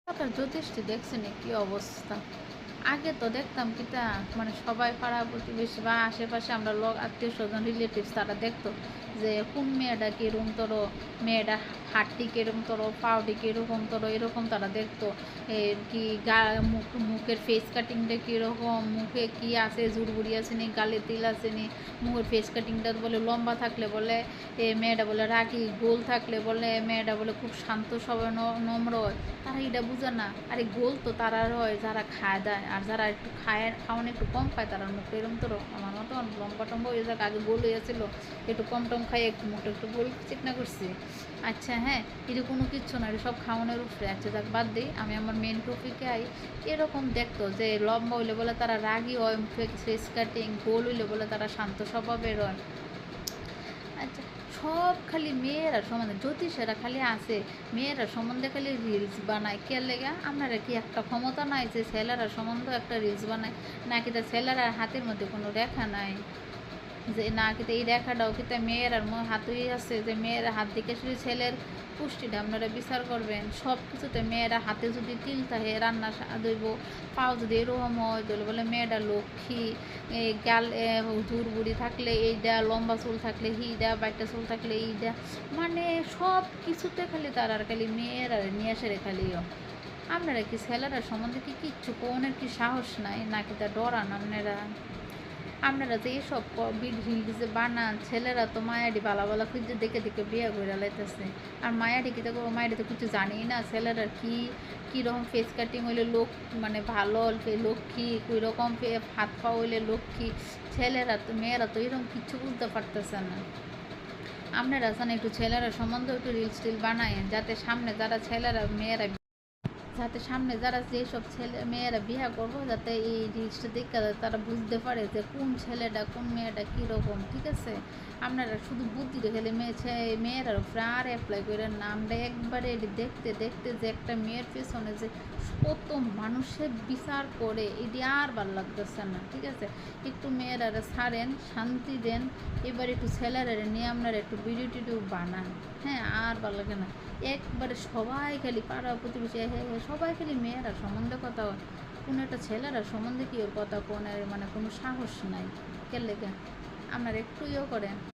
এলাকার জ্যোতিষটি দেখছেন কি অবস্থা। আগে তো দেখতাম কিটা মানে সবাই পাড়া প্রতিবেশী বা আশেপাশে আমরা লোক আত্মীয় স্বজন রিলেটিভস তারা দেখতো যে কোন মেয়েটা কিরকম তোর, মেয়েটা হাতটি কিরকম তোর, পাউটি কিরকম তোর, এরকম তারা দেখতো। কি মুখের ফেস কাটিংটা কীরকম, মুখে কি আছে, জুড়বুড়ি আছে নি, গালে তিল আছে নি, মুখের ফেস কাটিংটা বলে লম্বা থাকলে বলে মেয়েটা বলে রাগি, গোল থাকলে বলে মেয়েটা বলে খুব শান্ত সবাই নম্র হয়। তারা এটা বুঝে না। আরে গোল তো তারা হয় যারা খায় দেয়, আর যারা একটু খাওয়ানো একটু কম খায় তারা মুখটা এরম তো আমার মতো লম্বা টম্বা হয়ে যাক, আগে গোল হয়েছিল, একটু কম টম খাই একটু মুখটা একটু গোল চিকনা করছি। আচ্ছা হ্যাঁ, এটা কোনো কিচ্ছু না, এটা সব খাওয়ানোর উপরে। আচ্ছা যাক বাদ দিই, আমি আমার মেন টপিকে আই। এরকম দেখতো যে লম্বা হইলে বলে তারা রাগি হয়, মুখে ফেস কাটিং, গোল হইলে বলে তারা শান্ত স্বভাবের হয়। আচ্ছা, সব খালি মেয়েরা সম্বন্ধে জ্যোতিষেরা খালি আছে, মেয়েরা সম্বন্ধে খালি রিলস বানায়। কে লেগা আপনারা কি একটা ক্ষমতা নাই যে ছেলেরা সম্বন্ধে একটা রিলস বানায়? নাকি তা ছেলেরা হাতের মধ্যে কোনো রেখা নাই যে না কিন্তু এই রেখাটাও কিন্তু মেয়েরার হাতেই আছে, যে মেয়েরা হাত দিকে শুধু ছেলের পুষ্টিটা আপনারা বিচার করবেন। সব কিছুতে মেয়েরা হাতে যদি তিল থাকে রান্না দইব, পাও যদি এরকম হয় তাহলে বলে মেয়েটা লক্ষ্মী। এই গাল ঝুর বুড়ি থাকলে এইটা, লম্বা চুল থাকলে হিডা, বাইটা চুল থাকলে এইটা, মানে সব কিছুতে খালি তার আর খালি মেয়েরা নিয়ে আসে রে খালি। আপনারা কি ছেলেরা সম্বন্ধে কি কিচ্ছু কোনের কি সাহস নাই, নাকি তা ডরান আপনারা? আপনারা যে এইসব রিলসে বানান, ছেলেরা তো মায়াডি বালা বালা খুঁজে দেখে দেখে বিয়ে করে লাইতেছে। আর মায়াডি কি তো মায়াডি তো কিছু জানি না ছেলেরা কি কীরকম ফেস কাটিং হইলে লোক মানে ভালো, লক্ষ্মী কই রকম হাত পা হইলে লক্ষ্মী। ছেলেরা তো মেয়েরা তো এরকম কিচ্ছু বুঝতে পারতেছে না। আপনারা জানেন একটু ছেলেরা সম্বন্ধে একটু রিলস টিল বানায়, যাতে সামনে যারা ছেলেরা মেয়েরা, যাতে সামনে যারা যেসব ছেলে মেয়েরা বিয়ে করবো যাতে এই জিনিসটা দেখে তারা বুঝতে পারে যে কোন ছেলেটা কোন মেয়েটা কীরকম। ঠিক আছে, আপনারা শুধু বুদ্ধি দেখলে মেয়েরার উপরে আর অ্যাপ্লাই করে না। আমরা একবারে দেখতে দেখতে যে একটা মেয়ের পেছনে যে কত মানুষের বিচার করে এটি আর ভালো লাগতেছে না। ঠিক আছে, একটু মেয়েরা ছাড়েন, শান্তি দেন। এবার একটু ছেলেরা নিয়ে আপনারা একটু ভিডিও টিডিও বানান। হ্যাঁ, আর ভালো লাগে না। একবারে সবাই খালি পাড়া প্রতিবেশী সবাই খালি মেয়েরা সম্বন্ধে কথা হয়, কোনো একটা ছেলেরা সম্বন্ধে কি ওর কথা কোনের মানে কোনো সাহস নাই। কে লেগে আপনারা একটু ইয়ে করেন।